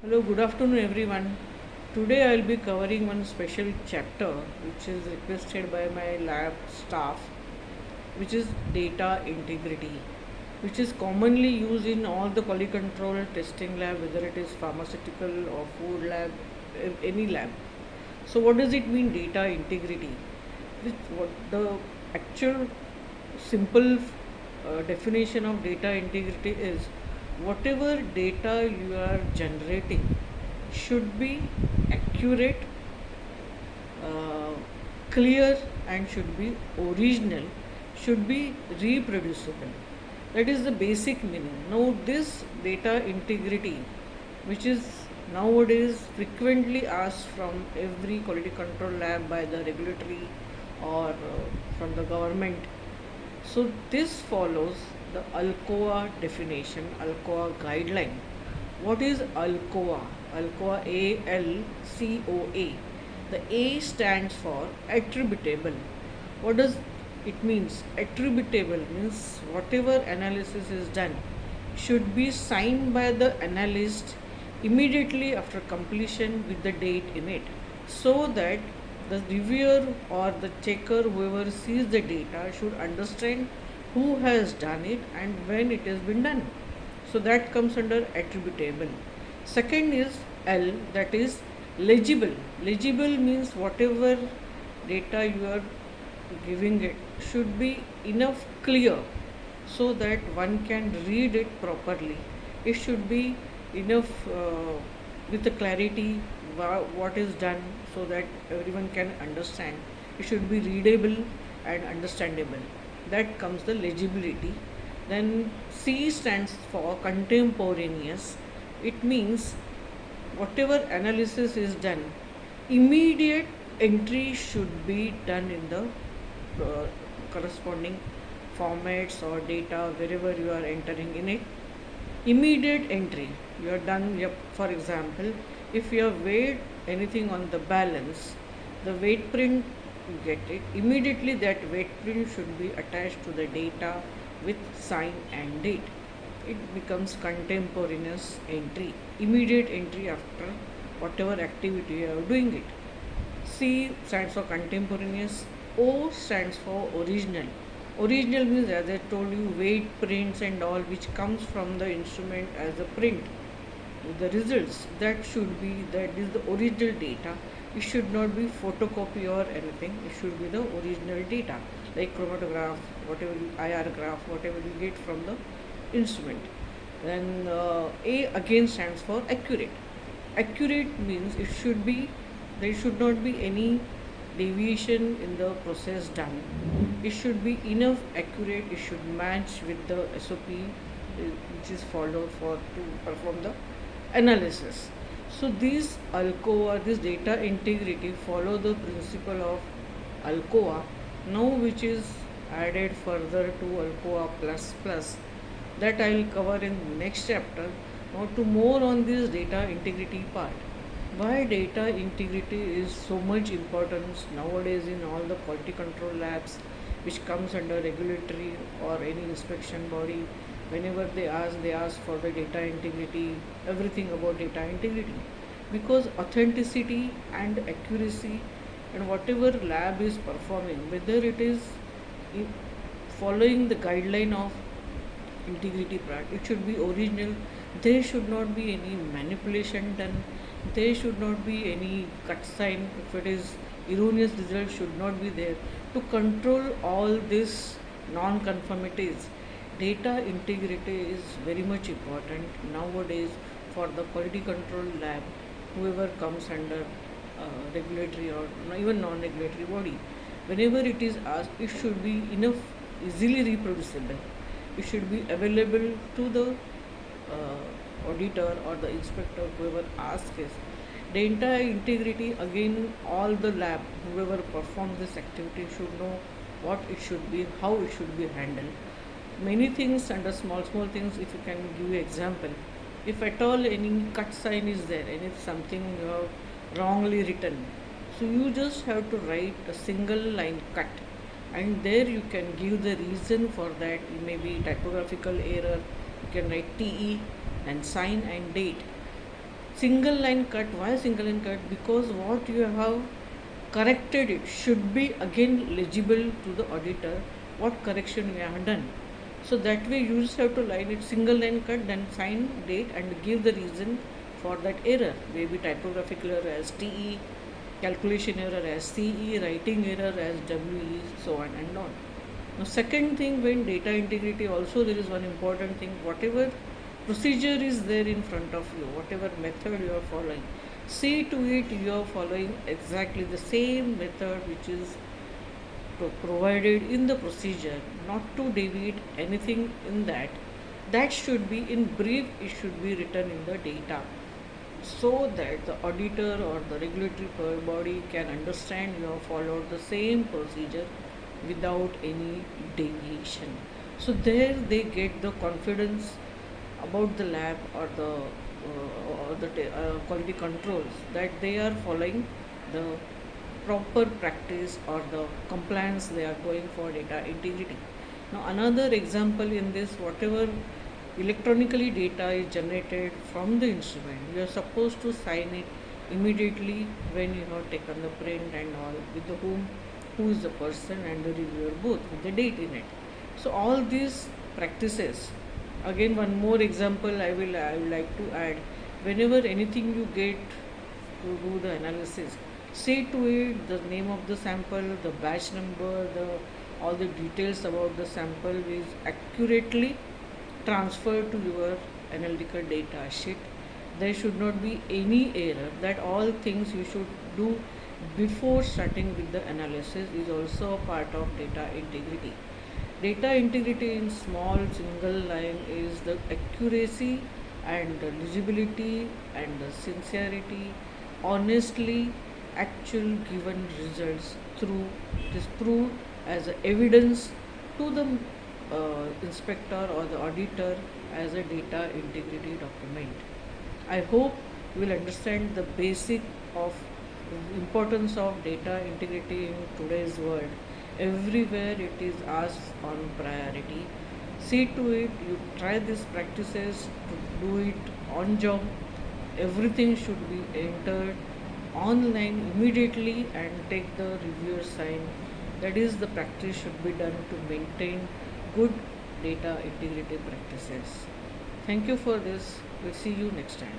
Hello, good afternoon, everyone. Today I'll be covering one special chapter which is requested by my lab staff, which is data integrity, which is commonly used in all the quality control testing lab, whether it is pharmaceutical or food lab, any lab. So, what does it mean, data integrity? What the actual simple definition of data integrity is, whatever data you are generating should be accurate, uh, clear, and should be original, should be reproducible. That is the basic meaning. Now, this data integrity, which is nowadays frequently asked from every quality control lab by the regulatory or from the government. So, this follows the ALCOA definition, ALCOA guideline. What is ALCOA? ALCOA, ALCOA. The A stands for attributable. What does it means? Attributable means whatever analysis is done should be signed by the analyst immediately after completion with the date in it, so that the reviewer or the checker, whoever sees the data, should understand who has done it and when it has been done. So that comes under attributable. Second is L, that is legible. Legible means whatever data you are giving it should be enough clear so that one can read it properly. It should be enough with the clarity what is done so that everyone can understand. It should be readable and understandable. That comes the legibility. Then C stands for contemporaneous. It means whatever analysis is done, immediate entry should be done in the corresponding formats or data wherever you are entering in it. Immediate entry, you are done. Yep. For example, if you have weighed anything on the balance, the weight print, you get it immediately. That weight print should be attached to the data with sign and date. It becomes contemporaneous entry, immediate entry after whatever activity you are doing it. C stands for contemporaneous. O stands for original. Original means, as I told you, weight prints and all which comes from the instrument as a print. The results that is the original data. It should not be photocopy or anything. It should be the original data, like chromatograph, whatever IR graph, whatever you get from the instrument. Then A again stands for accurate. Accurate means there should not be any deviation in the process done. It should be enough accurate. It should match with the SOP which is followed for to perform the analysis. So this data integrity follow the principle of ALCOA, now which is added further to ALCOA plus plus, that I will cover in next chapter. Now to more on this data integrity part. Why data integrity is so much importance nowadays in all the quality control labs, which comes under regulatory or any inspection body. Whenever they ask for the data integrity, everything about data integrity, because authenticity and accuracy and whatever lab is performing, whether it is following the guideline of integrity part, it should be original. There should not be any manipulation done. There should not be any cut sign. If it is erroneous result, should not be there. To control all these non-conformities, data integrity is very much important nowadays for the quality control lab, whoever comes under regulatory or even non-regulatory body. Whenever it is asked, it should be enough easily reproducible. It should be available to the auditor or the inspector, whoever asks is. Data integrity, again, all the lab, whoever performs this activity should know what it should be, how it should be handled. Many things under small things, if you can give example. If at all any cut sign is there and if something you have wrongly written, so you just have to write a single line cut, and there you can give the reason for that. It may be typographical error, you can write TE and sign and date. Single line cut. Why single line cut? Because what you have corrected it should be again legible to the auditor what correction we have done. So that way you just have to line it single line cut, then sign date and give the reason for that error. Maybe typographical error as TE, calculation error as CE, writing error as WE, so on and on. Now second thing, when data integrity, also there is one important thing. Whatever procedure is there in front of you, whatever method you are following, see to it you are following exactly the same method which is provided in the procedure, not to deviate anything in that. That should be in brief, it should be written in the data, so that the auditor or the regulatory body can understand you have followed the same procedure without any deviation. So there they get the confidence about the lab or the quality controls, that they are following the proper practice or the compliance they are going for data integrity. Now another example in this, whatever electronically data is generated from the instrument, you are supposed to sign it immediately when you have taken the print and all, with the who is the person and the reviewer both with the date in it. So all these practices, again one more example I will like to add. Whenever anything you get to do the analysis, say to it the name of the sample, the batch number, the all the details about the sample is accurately transferred to your analytical data sheet. There should not be any error. That all things you should do before starting with the analysis is also a part of data integrity. Data integrity in small single line is the accuracy and the legibility and the sincerity, honestly actual given results through it is proved as a evidence to the inspector or the auditor as a data integrity document. I hope you will understand the basic of importance of data integrity in today's world. Everywhere it is asked on priority. See to it, you try these practices to do it on job. Everything should be entered online immediately and take the reviewer sign. That is the practice should be done to maintain good data integrity practices. Thank you for this. We'll see you next time.